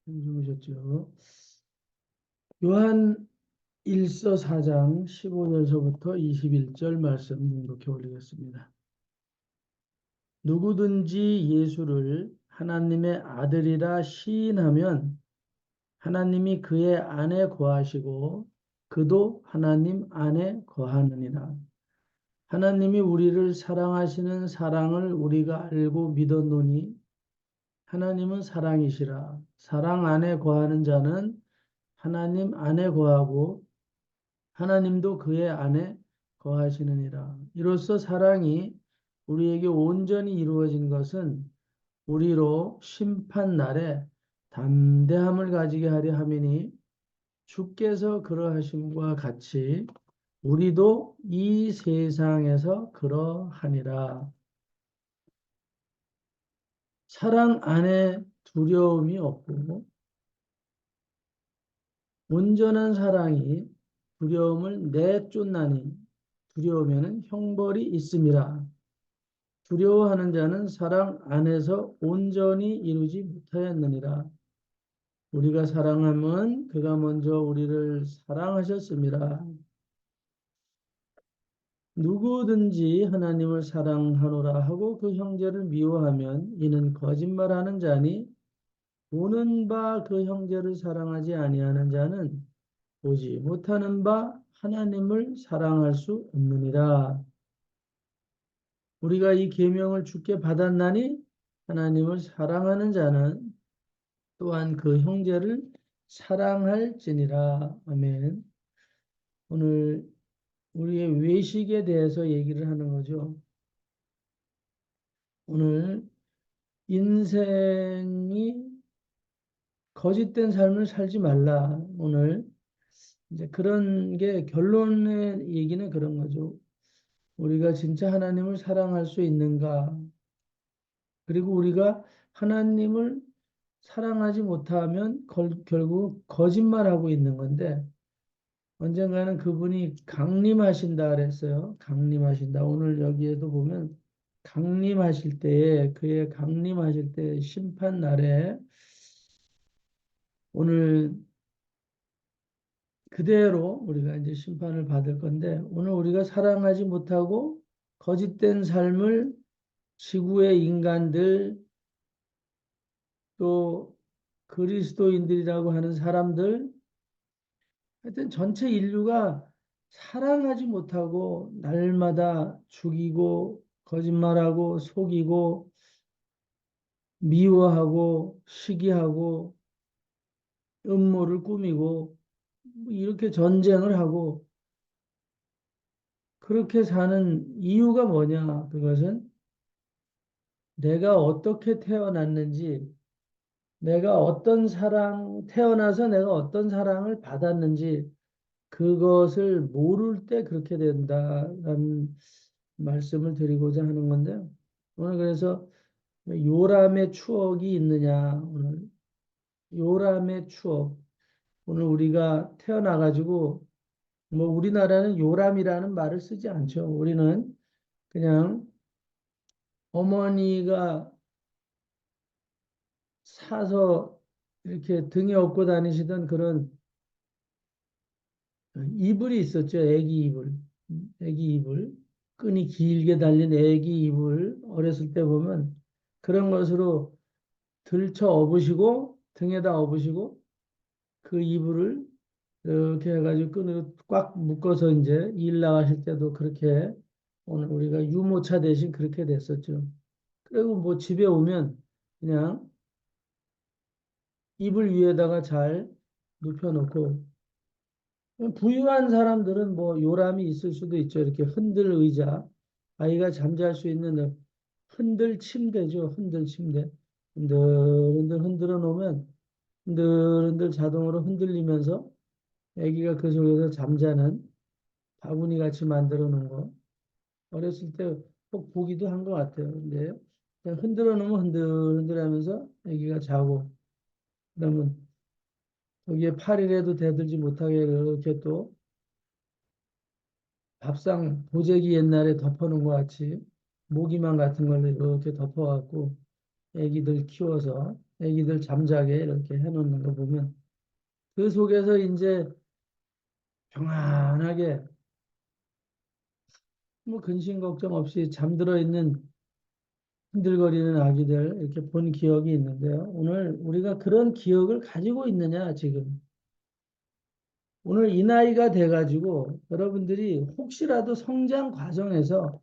주무셨죠? 요한 1서 4장 15절서부터 21절 말씀 묵독해 올리겠습니다. 누구든지 예수를 하나님의 아들이라 시인하면 하나님이 그의 안에 거하시고 그도 하나님 안에 거하느니라. 하나님이 우리를 사랑하시는 사랑을 우리가 알고 믿었노니 하나님은 사랑이시라. 사랑 안에 거하는 자는 하나님 안에 거하고 하나님도 그의 안에 거하시느니라. 이로써 사랑이 우리에게 온전히 이루어진 것은 우리로 심판 날에 담대함을 가지게 하려 함이니 주께서 그러하심과 같이 우리도 이 세상에서 그러하니라. 사랑 안에 두려움이 없고 온전한 사랑이 두려움을 내쫓나니 두려우면은 형벌이 있음이라. 두려워하는 자는 사랑 안에서 온전히 이루지 못하였느니라. 우리가 사랑하면 그가 먼저 우리를 사랑하셨습니다. 누구든지 하나님을 사랑하노라 하고 그 형제를 미워하면 이는 거짓말하는 자니 보는 바 그 형제를 사랑하지 아니하는 자는 보지 못하는 바 하나님을 사랑할 수 없느니라. 우리가 이 계명을 주께 받았나니 하나님을 사랑하는 자는 또한 그 형제를 사랑할지니라. 아멘. 오늘 우리의 외식에 대해서 얘기를 하는 거죠. 오늘 인생이 거짓된 삶을 살지 말라. 오늘 이제 그런 게 결론의 얘기는 그런 거죠. 우리가 진짜 하나님을 사랑할 수 있는가? 그리고 우리가 하나님을 사랑하지 못하면 결국 거짓말하고 있는 건데 언젠가는 그분이 강림하신다 그랬어요. 강림하신다. 오늘 여기에도 보면 강림하실 때에 그의 강림하실 때 심판 날에 오늘 그대로 우리가 이제 심판을 받을 건데 오늘 우리가 사랑하지 못하고 거짓된 삶을 지구의 인간들 또 그리스도인들이라고 하는 사람들 하여튼 전체 인류가 사랑하지 못하고 날마다 죽이고 거짓말하고 속이고 미워하고 시기하고 음모를 꾸미고 뭐 이렇게 전쟁을 하고 그렇게 사는 이유가 뭐냐? 그것은 내가 어떻게 태어났는지 내가 어떤 사랑, 태어나서 내가 어떤 사랑을 받았는지 그것을 모를 때 그렇게 된다라는 말씀을 드리고자 하는 건데요. 오늘 그래서 요람의 추억이 있느냐, 오늘 요람의 추억. 오늘 우리가 태어나가지고 뭐 우리나라는 요람이라는 말을 쓰지 않죠. 우리는 그냥 어머니가 사서 이렇게 등에 업고 다니시던 그런 이불이 있었죠. 애기 이불. 애기 이불. 끈이 길게 달린 애기 이불. 어렸을 때 보면 그런 것으로 들쳐 업으시고 등에다 업으시고 그 이불을 이렇게 해가지고 끈으로 꽉 묶어서 이제 일 나가실 때도 그렇게 오늘 우리가 유모차 대신 그렇게 됐었죠. 그리고 뭐 집에 오면 그냥 이불 위에다가 잘 눕혀놓고 부유한 사람들은 뭐 요람이 있을 수도 있죠. 이렇게 흔들 의자, 아이가 잠잘 수 있는 흔들 침대죠. 흔들 침대. 흔들흔들 흔들어 놓으면 흔들흔들 자동으로 흔들리면서 아기가 그 속에서 잠자는 바구니 같이 만들어 놓은 거. 어렸을 때 꼭 보기도 한 것 같아요. 근데 그냥 흔들어 놓으면 흔들흔들 하면서 아기가 자고 그러면 거기에 팔이라도 대들지 못하게 이렇게 또 밥상 보재기 옛날에 덮어놓은 것 같이 모기망 같은 걸로 이렇게 덮어갖고 애기들 키워서 애기들 잠자게 이렇게 해놓는 거 보면 그 속에서 이제 평안하게 뭐 근심 걱정 없이 잠들어 있는 흔들거리는 아기들 이렇게 본 기억이 있는데요. 오늘 우리가 그런 기억을 가지고 있느냐, 지금. 오늘 이 나이가 돼가지고 여러분들이 혹시라도 성장 과정에서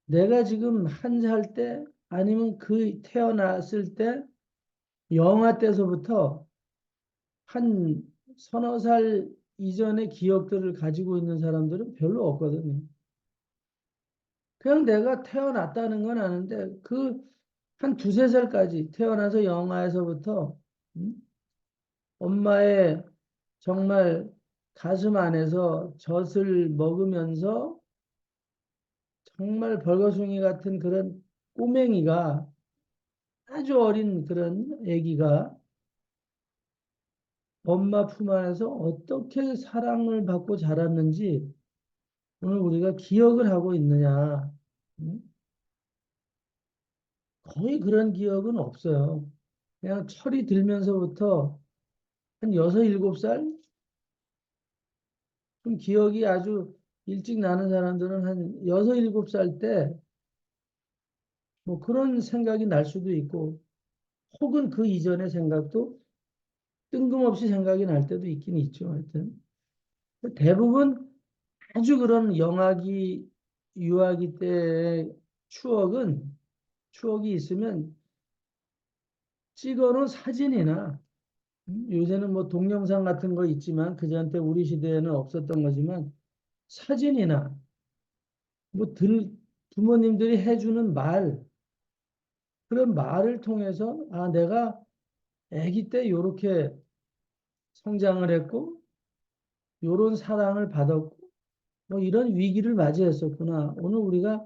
내가 지금 한 살 때 아니면 그 태어났을 때 영아 때서부터 한 서너 살 이전의 기억들을 가지고 있는 사람들은 별로 없거든요. 그냥 내가 태어났다는 건 아는데 그 한 두세 살까지 태어나서 영아에서부터 음? 엄마의 정말 가슴 안에서 젖을 먹으면서 정말 벌거숭이 같은 그런 꼬맹이가 아주 어린 그런 아기가 엄마 품 안에서 어떻게 사랑을 받고 자랐는지 오늘 우리가 기억을 하고 있느냐. 음? 거의 그런 기억은 없어요. 그냥 철이 들면서부터 한 여섯, 일곱 살? 좀 기억이 아주 일찍 나는 사람들은 한 여섯, 일곱 살 때 뭐 그런 생각이 날 수도 있고 혹은 그 이전의 생각도 뜬금없이 생각이 날 때도 있긴 있죠. 하여튼. 대부분 아주 그런 영아기, 유아기 때의 추억이 있으면 찍어놓은 사진이나 요새는 뭐 동영상 같은 거 있지만 그전때 우리 시대에는 없었던 거지만 사진이나 뭐 부모님들이 해주는 말 그런 말을 통해서 아 내가 아기 때 요렇게 성장을 했고 요런 사랑을 받았고 뭐 이런 위기를 맞이했었구나. 오늘 우리가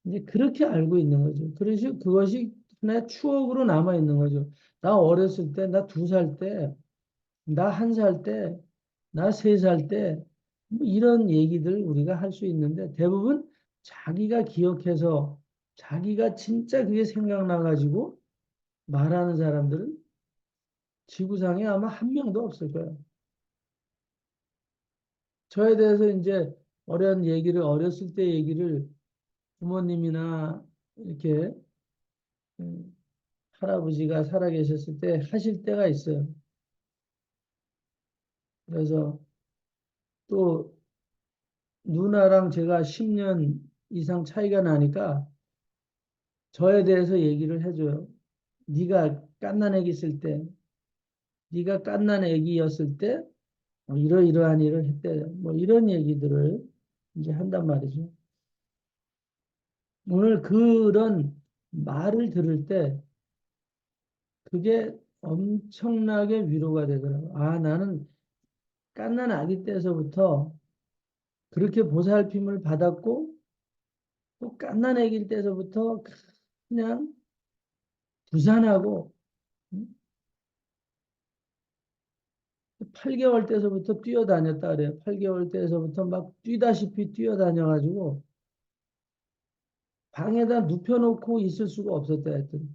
이제 그렇게 알고 있는 거죠. 그래서 그것이 하나의 추억으로 남아 있는 거죠. 나 어렸을 때, 나 두 살 때, 나 한 살 때, 나 세 살 때, 뭐 이런 얘기들 우리가 할 수 있는데 대부분 자기가 기억해서 자기가 진짜 그게 생각나가지고 말하는 사람들은 지구상에 아마 한 명도 없을 거예요. 저에 대해서 이제 어렸을 때 얘기를 부모님이나 이렇게 음, 할아버지가 살아계셨을 때 하실 때가 있어요. 그래서 또 누나랑 제가 10년 이상 차이가 나니까 저에 대해서 얘기를 해줘요. 네가 갓난 애기 있을 때, 네가 갓난 애기였을 때 이러이러한 일을 했대. 뭐 이런 얘기들을 이제 한단 말이죠. 오늘 그런 말을 들을 때 그게 엄청나게 위로가 되더라고요. 아, 나는 갓난 아기 때서부터 그렇게 보살핌을 받았고 또 갓난 아기일 때서부터 그냥 부산하고 8개월 때서부터 뛰어다녔다 그래요. 8개월 때서부터 막 뛰다시피 뛰어다녀가지고 방에다 눕혀놓고 있을 수가 없었다 했더니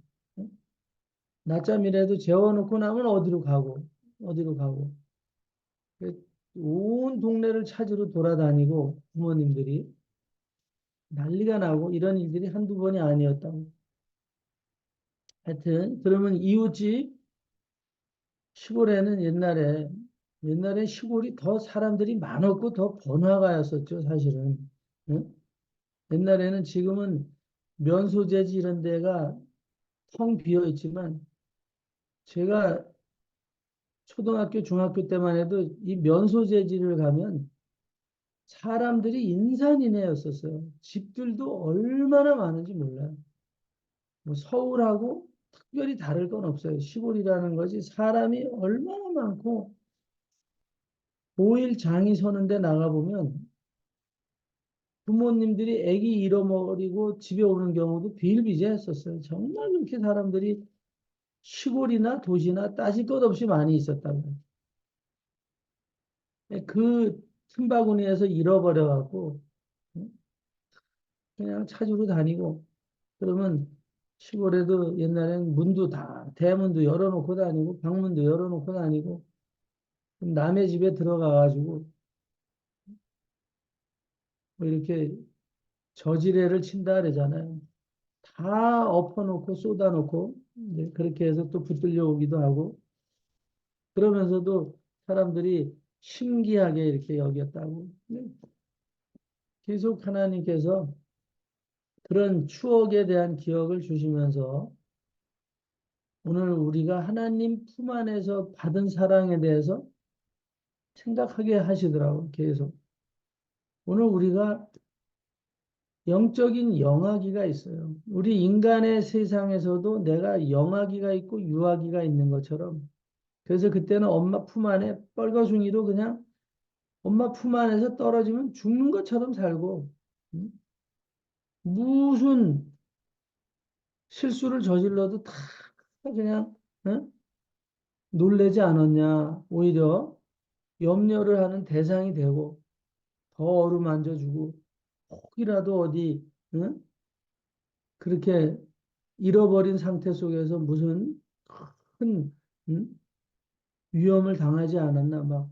낮잠이라도 재워놓고 나면 어디로 가고 온 동네를 찾으러 돌아다니고 부모님들이 난리가 나고 이런 일들이 한두 번이 아니었다고. 하여튼 그러면 이웃집 시골에는 옛날에 시골이 더 사람들이 많았고 더 번화가였었죠, 사실은. 응? 옛날에는 지금은 면소재지 이런 데가 텅 비어 있지만 제가 초등학교, 중학교 때만 해도 이 면소재지를 가면 사람들이 인산인해였었어요. 집들도 얼마나 많은지 몰라요. 뭐 서울하고 특별히 다를 건 없어요. 시골이라는 것이 사람이 얼마나 많고 5일 장이 서는데 나가보면 부모님들이 아기 잃어버리고 집에 오는 경우도 비일비재했었어요. 정말 그렇게 사람들이 시골이나 도시나 따질 것 없이 많이 있었다고. 그 틈바구니에서 잃어버려갖고 그냥 찾으러 다니고 그러면 시골에도 옛날엔 문도 다, 대문도 열어놓고 다니고, 방문도 열어놓고 다니고, 남의 집에 들어가가지고, 뭐 이렇게 저지레를 친다 그러잖아요. 다 엎어놓고 쏟아놓고, 이제 그렇게 해서 또 붙들려 오기도 하고, 그러면서도 사람들이 신기하게 이렇게 여겼다고. 계속 하나님께서 그런 추억에 대한 기억을 주시면서 오늘 우리가 하나님 품 안에서 받은 사랑에 대해서 생각하게 하시더라고요. 계속. 오늘 우리가 영적인 영아기가 있어요. 우리 인간의 세상에서도 내가 영아기가 있고 유아기가 있는 것처럼 그래서 그때는 엄마 품 안에 뻘거숭이도 그냥 엄마 품 안에서 떨어지면 죽는 것처럼 살고 음? 무슨 실수를 저질러도 다 그냥 어? 놀래지 않았냐. 오히려 염려를 하는 대상이 되고 더 어루만져주고 혹이라도 어디 응? 그렇게 잃어버린 상태 속에서 무슨 큰 응? 위험을 당하지 않았나 막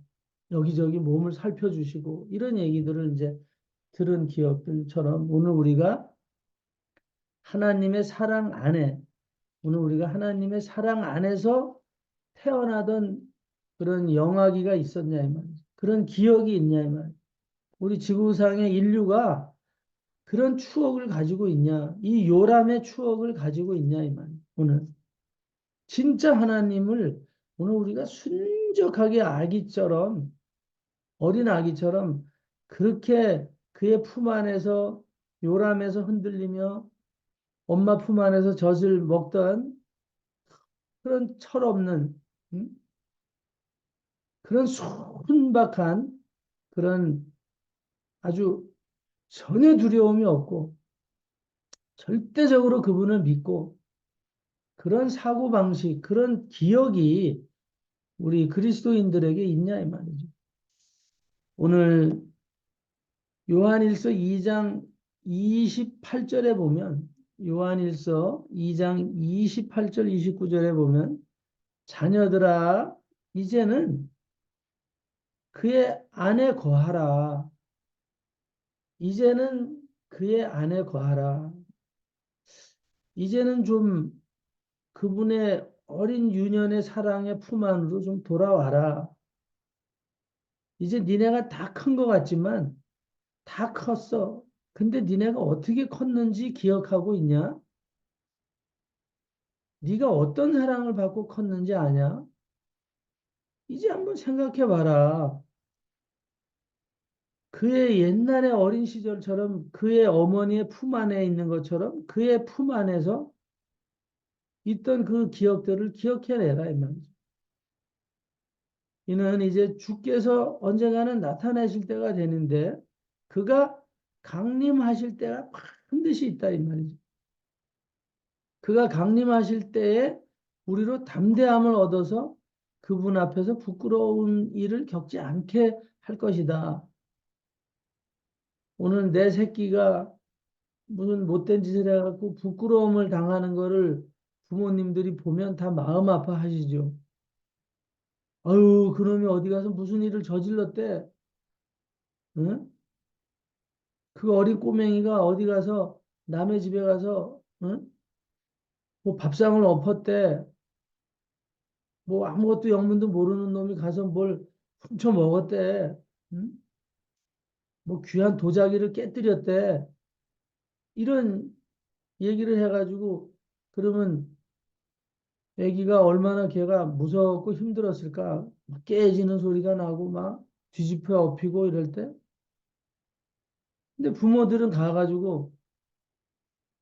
여기저기 몸을 살펴주시고 이런 얘기들을 이제 들은 기억들처럼 오늘 우리가 하나님의 사랑 안에 오늘 우리가 하나님의 사랑 안에서 태어나던 그런 영화기가 있었냐 이 말이죠. 그런 기억이 있냐 이 말이죠. 우리 지구상의 인류가 그런 추억을 가지고 있냐? 이 요람의 추억을 가지고 있냐 이 말이에요. 오늘 진짜 하나님을 오늘 우리가 순적하게 아기처럼 어린 아기처럼 그렇게 그의 품 안에서 요람에서 흔들리며 엄마 품 안에서 젖을 먹던 그런 철없는 그런 순박한 그런 아주 전혀 두려움이 없고 절대적으로 그분을 믿고 그런 사고방식, 그런 기억이 우리 그리스도인들에게 있냐 이 말이죠. 오늘 요한일서 2장 28절에 보면 요한일서 2장 28절 29절에 보면 자녀들아 이제는 그의 안에 거하라. 이제는 그의 안에 거하라. 이제는 좀 그분의 어린 유년의 사랑의 품 안으로 좀 돌아와라. 이제 니네가 다 큰 것 같지만 다 컸어. 근데 니네가 어떻게 컸는지 기억하고 있냐? 네가 어떤 사랑을 받고 컸는지 아냐? 이제 한번 생각해 봐라. 그의 옛날의 어린 시절처럼 그의 어머니의 품 안에 있는 것처럼 그의 품 안에서 있던 그 기억들을 기억해내라 이 말이죠. 이는 이제 주께서 언젠가는 나타나실 때가 되는데 그가 강림하실 때가 반드시 있다 이 말이죠. 그가 강림하실 때에 우리로 담대함을 얻어서 그분 앞에서 부끄러운 일을 겪지 않게 할 것이다. 오늘 내 새끼가 무슨 못된 짓을 해갖고 부끄러움을 당하는 거를 부모님들이 보면 다 마음 아파하시죠. 아유, 그놈이 어디 가서 무슨 일을 저질렀대? 응? 그 어린 꼬맹이가 어디 가서 남의 집에 가서 응? 뭐 밥상을 엎었대. 뭐 아무것도 영문도 모르는 놈이 가서 뭘 훔쳐 먹었대. 응? 뭐 귀한 도자기를 깨뜨렸대. 이런 얘기를 해가지고 그러면 애기가 얼마나 걔가 무섭고 힘들었을까. 막 깨지는 소리가 나고 막 뒤집혀 엎이고 이럴 때. 근데 부모들은 가가지고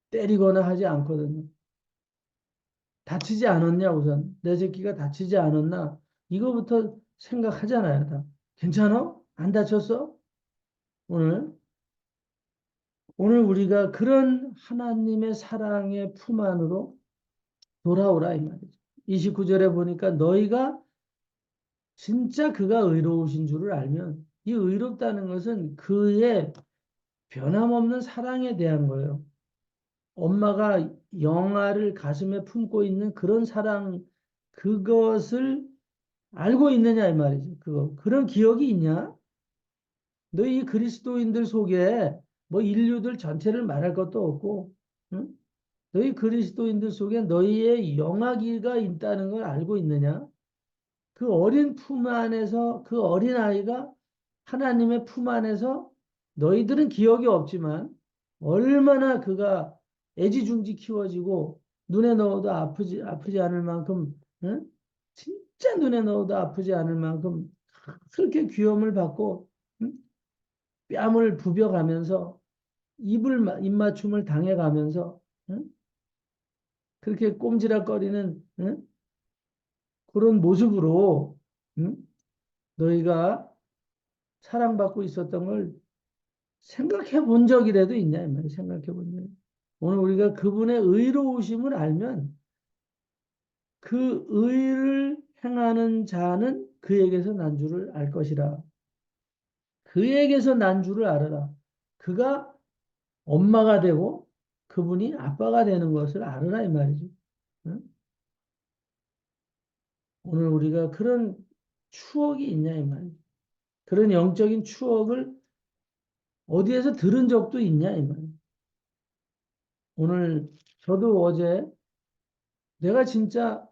때리거나 하지 않거든요. 다치지 않았냐 우선. 내 새끼가 다치지 않았나. 이거부터 생각하잖아요. 다. 괜찮아? 안 다쳤어? 오늘? 오늘 우리가 그런 하나님의 사랑의 품 안으로 돌아오라 이 말이죠. 29절에 보니까 너희가 진짜 그가 의로우신 줄을 알면 이 의롭다는 것은 그의 변함없는 사랑에 대한 거예요. 엄마가 영아를 가슴에 품고 있는 그런 사랑, 그것을 알고 있느냐, 이 말이죠. 그런 기억이 있냐? 너희 그리스도인들 속에 뭐 인류들 전체를 말할 것도 없고, 응? 너희 그리스도인들 속에 너희의 영아기가 있다는 걸 알고 있느냐? 그 어린 품 안에서 그 어린 아이가 하나님의 품 안에서 너희들은 기억이 없지만 얼마나 그가 애지중지 키워지고 눈에 넣어도 아프지 않을 만큼, 응? 진짜 눈에 넣어도 아프지 않을 만큼 그렇게 귀염을 받고, 응? 뺨을 부벼가면서 입맞춤을 당해가면서, 응? 그렇게 꼼지락거리는, 응? 그런 모습으로, 응? 너희가 사랑받고 있었던 걸 생각해 본 적이라도 있냐, 이 말이야. 생각해 본 적. 오늘 우리가 그분의 의로우심을 알면 그 의를 행하는 자는 그에게서 난 줄을 알 것이라. 그에게서 난 줄을 알아라. 그가 엄마가 되고 그분이 아빠가 되는 것을 알아라, 이 말이지. 응? 오늘 우리가 그런 추억이 있냐, 이 말이지. 그런 영적인 추억을 어디에서 들은 적도 있냐, 이 말이지. 오늘 저도 어제 내가 진짜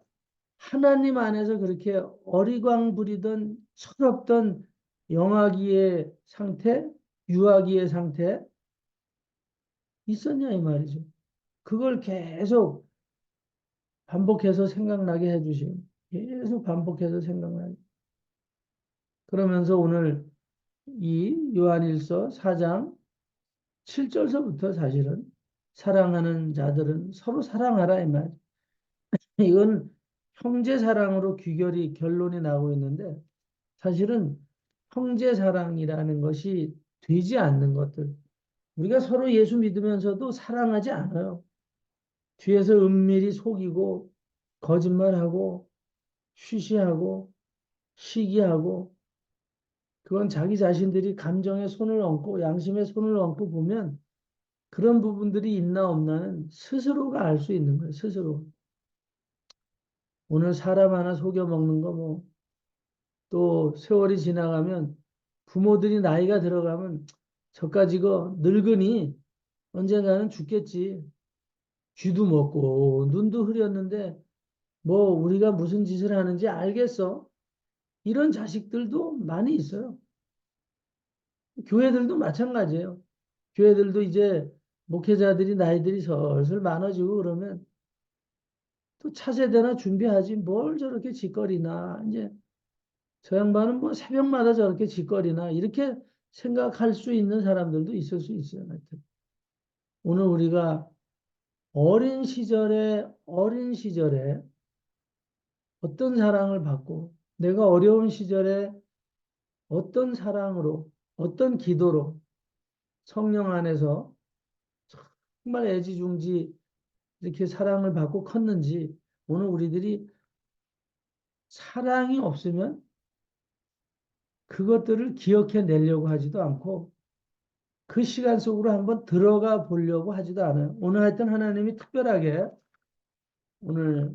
하나님 안에서 그렇게 어리광 부리던 철없던 영아기의 상태, 유아기의 상태 있었냐 이 말이죠. 그걸 계속 반복해서 생각나게 해주시오. 계속 반복해서 생각나게. 그러면서 오늘 이 요한일서 4장 7절서부터 사실은 사랑하는 자들은 서로 사랑하라 이 말. 이건 형제 사랑으로 귀결이 결론이 나고 있는데 사실은 형제 사랑이라는 것이 되지 않는 것들. 우리가 서로 예수 믿으면서도 사랑하지 않아요. 뒤에서 은밀히 속이고 거짓말하고 쉬쉬하고 시기하고 그건 자기 자신들이 감정에 손을 얹고 양심에 손을 얹고 보면 그런 부분들이 있나 없나는 스스로가 알 수 있는 거예요. 스스로. 오늘 사람 하나 속여 먹는 거 뭐 또 세월이 지나가면 부모들이 나이가 들어가면 저까지고 늙으니 언젠가는 죽겠지. 쥐도 먹고 눈도 흐렸는데 뭐 우리가 무슨 짓을 하는지 알겠어. 이런 자식들도 많이 있어요. 교회들도 마찬가지예요. 교회들도 이제 목회자들이 나이들이 슬슬 많아지고 그러면 또 차세대나 준비하지 뭘 저렇게 짓거리나 이제 저 양반은 뭐 새벽마다 저렇게 짓거리나 이렇게 생각할 수 있는 사람들도 있을 수 있어요. 하여튼. 오늘 우리가 어린 시절에 어떤 사랑을 받고 내가 어려운 시절에 어떤 사랑으로 어떤 기도로 성령 안에서 정말 애지중지 이렇게 사랑을 받고 컸는지 오늘 우리들이 사랑이 없으면 그것들을 기억해 내려고 하지도 않고 그 시간 속으로 한번 들어가 보려고 하지도 않아요. 오늘 하여튼 하나님이 특별하게 오늘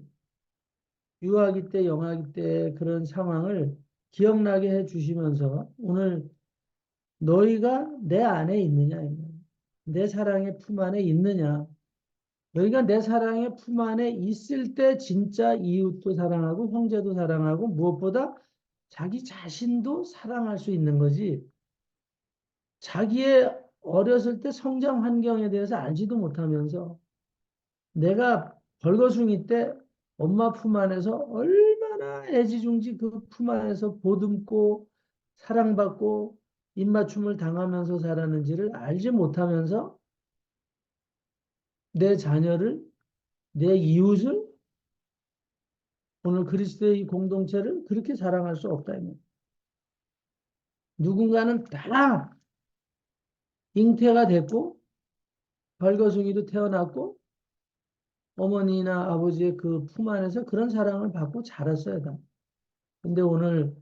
유아기 때, 영아기 때 그런 상황을 기억나게 해 주시면서 오늘 너희가 내 안에 있느냐, 내 사랑의 품 안에 있느냐. 너희가 내 사랑의 품 안에 있을 때 진짜 이웃도 사랑하고 형제도 사랑하고 무엇보다 자기 자신도 사랑할 수 있는 거지. 자기의 어렸을 때 성장 환경에 대해서 알지도 못하면서 내가 벌거숭이 때 엄마 품 안에서 얼마나 애지중지 그 품 안에서 보듬고 사랑받고 입맞춤을 당하면서 살았는지를 알지 못하면서 내 자녀를, 내 이웃을 오늘 그리스도의 이 공동체를 그렇게 사랑할 수 없다. 누군가는 다 잉태가 됐고 벌거숭이도 태어났고 어머니나 아버지의 그 품 안에서 그런 사랑을 받고 자랐어야 다. 근데 오늘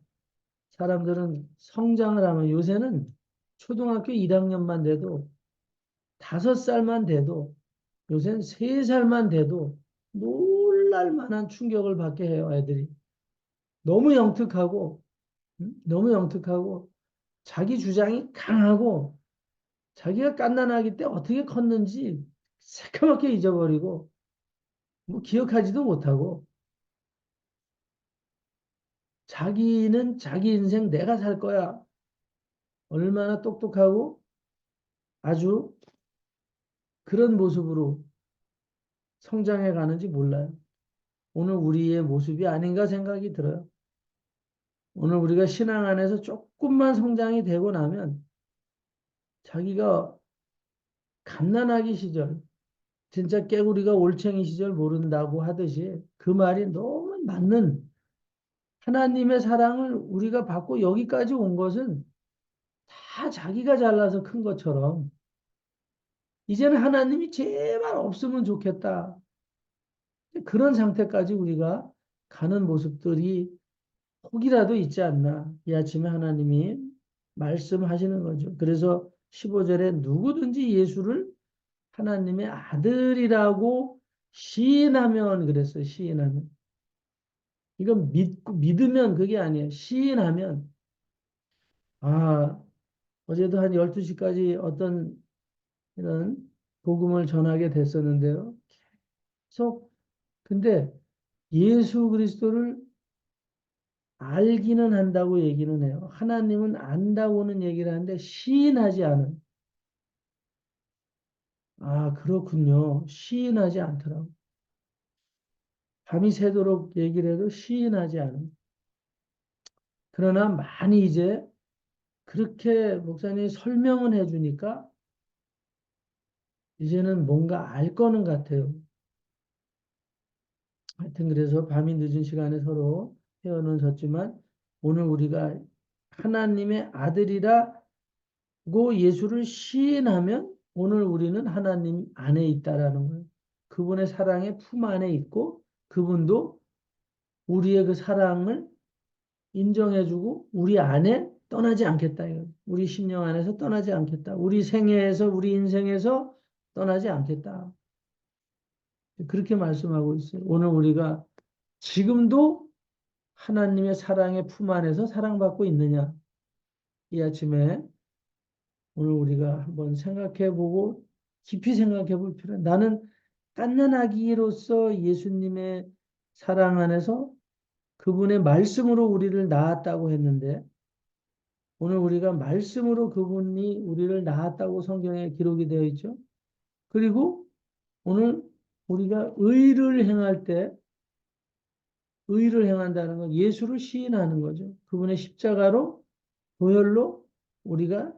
사람들은 성장을 하면 요새는 초등학교 1학년만 돼도 5살만 돼도 요새는 3살만 돼도 놀랄 만한 충격을 받게 해요, 애들이. 너무 영특하고, 너무 영특하고, 자기 주장이 강하고, 자기가 갓난아기 때 어떻게 컸는지 새까맣게 잊어버리고, 뭐 기억하지도 못하고, 자기는 자기 인생 내가 살 거야. 얼마나 똑똑하고 아주 그런 모습으로 성장해 가는지 몰라요. 오늘 우리의 모습이 아닌가 생각이 들어요. 오늘 우리가 신앙 안에서 조금만 성장이 되고 나면 자기가 갓난아기 시절, 진짜 깨구리가 올챙이 시절 모른다고 하듯이 그 말이 너무 맞는 하나님의 사랑을 우리가 받고 여기까지 온 것은 다 자기가 잘나서 큰 것처럼 이제는 하나님이 제발 없으면 좋겠다. 그런 상태까지 우리가 가는 모습들이 혹이라도 있지 않나. 이 아침에 하나님이 말씀하시는 거죠. 그래서 15절에 누구든지 예수를 하나님의 아들이라고 시인하면 그랬어요. 시인하면. 이건 믿으면 그게 아니에요. 시인하면. 아, 어제도 한 12시까지 어떤 이런 복음을 전하게 됐었는데요. 계속 근데 예수 그리스도를 알기는 한다고 얘기는 해요. 하나님은 안다고는 얘기를 하는데 시인하지 않은. 아, 그렇군요. 시인하지 않더라고. 밤이 새도록 얘기를 해도 시인하지 않은. 그러나 많이 이제 그렇게 목사님이 설명은 해주니까 이제는 뭔가 알 거는 같아요. 하여튼 그래서 밤이 늦은 시간에 서로 헤어는 졌지만 오늘 우리가 하나님의 아들이라고 예수를 시인하면 오늘 우리는 하나님 안에 있다라는 거예요. 그분의 사랑의 품 안에 있고 그분도 우리의 그 사랑을 인정해주고 우리 안에 떠나지 않겠다. 이거. 우리 심령 안에서 떠나지 않겠다. 우리 생애에서 우리 인생에서 떠나지 않겠다. 그렇게 말씀하고 있어요. 오늘 우리가 지금도 하나님의 사랑의 품 안에서 사랑받고 있느냐? 이 아침에 오늘 우리가 한번 생각해 보고 깊이 생각해 볼 필요. 나는 갓난아기로서 예수님의 사랑 안에서 그분의 말씀으로 우리를 낳았다고 했는데 오늘 우리가 말씀으로 그분이 우리를 낳았다고 성경에 기록이 되어 있죠. 그리고 오늘 우리가 의를 행할 때 의를 행한다는 건 예수를 시인하는 거죠. 그분의 십자가로 보혈로 우리가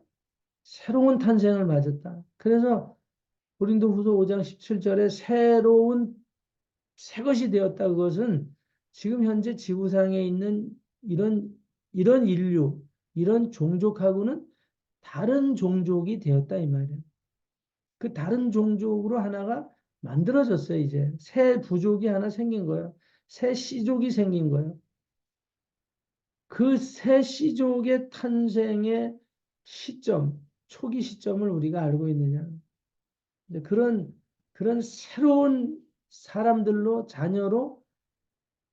새로운 탄생을 맞았다. 그래서 고린도후서 5장 17절에 새로운 새 것이 되었다. 그것은 지금 현재 지구상에 있는 이런 인류, 이런 종족하고는 다른 종족이 되었다 이 말이에요. 그 다른 종족으로 하나가 만들어졌어요. 이제 새 부족이 하나 생긴 거예요. 새 씨족이 생긴 거예요. 그 새 씨족의 탄생의 시점, 초기 시점을 우리가 알고 있느냐. 이제 그런 새로운 사람들로 자녀로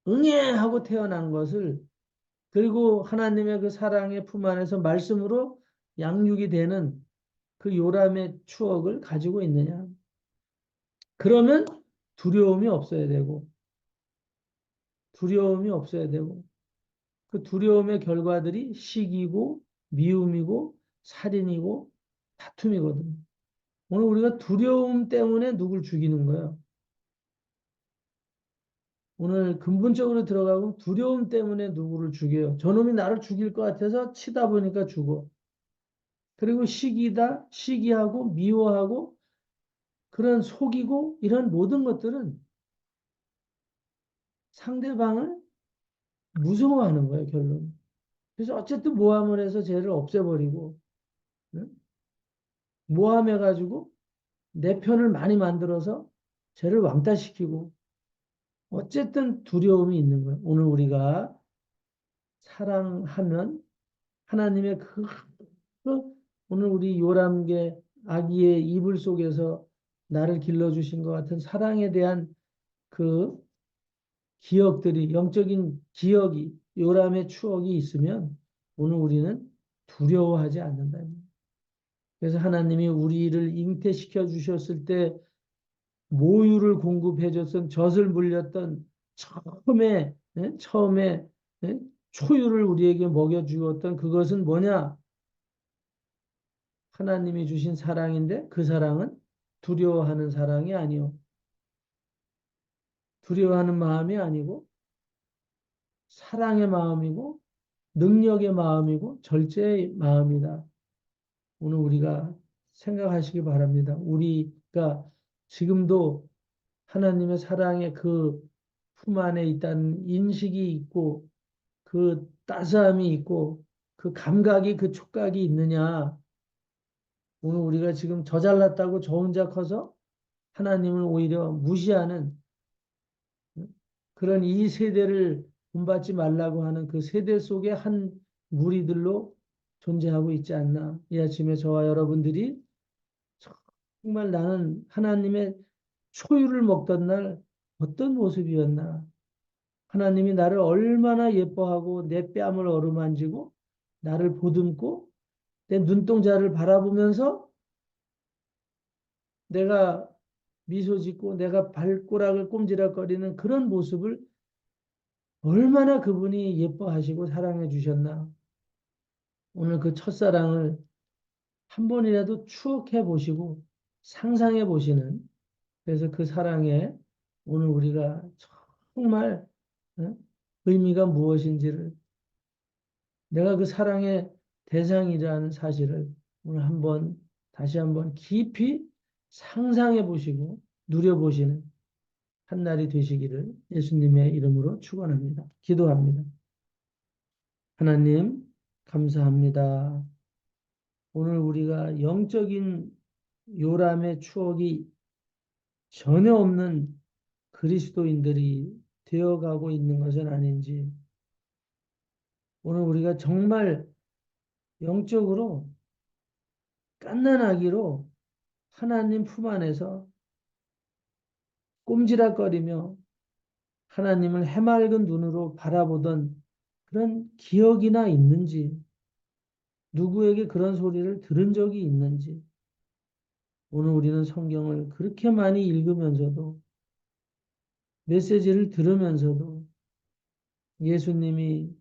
응애하고 태어난 것을 그리고 하나님의 그 사랑의 품 안에서 말씀으로 양육이 되는 그 요람의 추억을 가지고 있느냐. 그러면 두려움이 없어야 되고, 두려움이 없어야 되고, 그 두려움의 결과들이 시기고, 미움이고, 살인이고, 다툼이거든요. 오늘 우리가 두려움 때문에 누굴 죽이는 거예요. 오늘 근본적으로 들어가고 두려움 때문에 누구를 죽여요. 저놈이 나를 죽일 것 같아서 치다 보니까 죽어. 그리고 시기하고 미워하고 그런 속이고 이런 모든 것들은 상대방을 무서워하는 거예요, 결론. 그래서 어쨌든 모함을 해서 죄를 없애버리고, 응? 모함해가지고 내 편을 많이 만들어서 죄를 왕따시키고, 어쨌든 두려움이 있는 거예요. 오늘 우리가 사랑하면 하나님의 그 오늘 우리 요람개 아기의 이불 속에서 나를 길러주신 것 같은 사랑에 대한 그 기억들이, 영적인 기억이, 요람의 추억이 있으면 오늘 우리는 두려워하지 않는다. 그래서 하나님이 우리를 잉태시켜 주셨을 때 모유를 공급해 줬던, 젖을 물렸던 처음에, 처음에 초유를 우리에게 먹여 주었던 그것은 뭐냐? 하나님이 주신 사랑인데 그 사랑은 두려워하는 사랑이 아니요. 두려워하는 마음이 아니고 사랑의 마음이고 능력의 마음이고 절제의 마음이다. 오늘 우리가 생각하시기 바랍니다. 우리가 지금도 하나님의 사랑의 그 품 안에 있다는 인식이 있고 그 따스함이 있고 그 감각이 그 촉각이 있느냐. 오늘 우리가 지금 저 잘났다고 저 혼자 커서 하나님을 오히려 무시하는 그런 이 세대를 본받지 말라고 하는 그 세대 속의 한 무리들로 존재하고 있지 않나. 이 아침에 저와 여러분들이 정말 나는 하나님의 초유를 먹던 날 어떤 모습이었나. 하나님이 나를 얼마나 예뻐하고 내 뺨을 어루만지고 나를 보듬고 내 눈동자를 바라보면서 내가 미소 짓고 내가 발꼬락을 꼼지락거리는 그런 모습을 얼마나 그분이 예뻐하시고 사랑해 주셨나. 오늘 그 첫사랑을 한 번이라도 추억해 보시고 상상해 보시는 그래서 그 사랑에 오늘 우리가 정말 어? 의미가 무엇인지를 내가 그 사랑의 대상이라는 사실을 오늘 한번 다시 한번 깊이 상상해 보시고 누려보시는 한 날이 되시기를 예수님의 이름으로 축원합니다. 기도합니다. 하나님 감사합니다. 오늘 우리가 영적인 요람의 추억이 전혀 없는 그리스도인들이 되어가고 있는 것은 아닌지 오늘 우리가 정말 영적으로 갓난아기로 하나님 품 안에서 꼼지락거리며 하나님을 해맑은 눈으로 바라보던 그런 기억이나 있는지 누구에게 그런 소리를 들은 적이 있는지 오늘 우리는 성경을 그렇게 많이 읽으면서도 메시지를 들으면서도 예수님이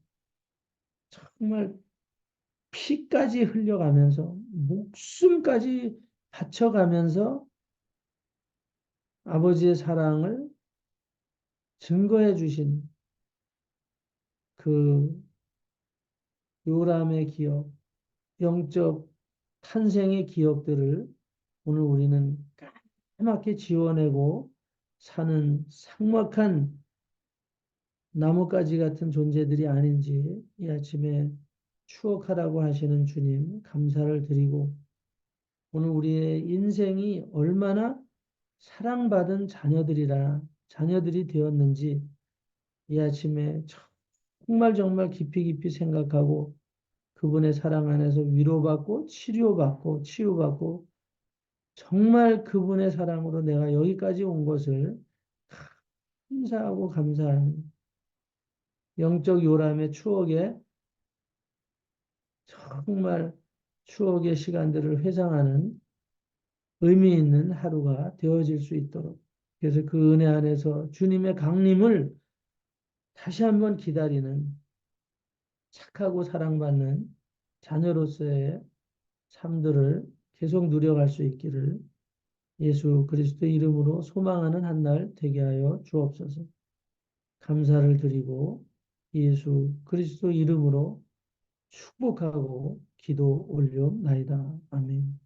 정말 피까지 흘려가면서 목숨까지 바쳐가면서 아버지의 사랑을 증거해 주신 그 요람의 기억, 영적 탄생의 기억들을 오늘 우리는 까맣게 지워내고 사는 삭막한 나뭇가지 같은 존재들이 아닌지 이 아침에 추억하라고 하시는 주님 감사를 드리고 오늘 우리의 인생이 얼마나 사랑받은 자녀들이 되었는지 이 아침에 정말 정말 깊이 깊이 생각하고 그분의 사랑 안에서 위로받고 치료받고 치유받고 정말 그분의 사랑으로 내가 여기까지 온 것을 감사하고 감사하는 영적 요람의 추억에 정말 추억의 시간들을 회상하는 의미 있는 하루가 되어질 수 있도록 그래서 그 은혜 안에서 주님의 강림을 다시 한번 기다리는 착하고 사랑받는 자녀로서의 삶들을 계속 누려갈 수 있기를 예수 그리스도 이름으로 소망하는 한 날 되게 하여 주옵소서. 감사를 드리고 예수 그리스도 이름으로 축복하고 기도 올려나이다. 아멘.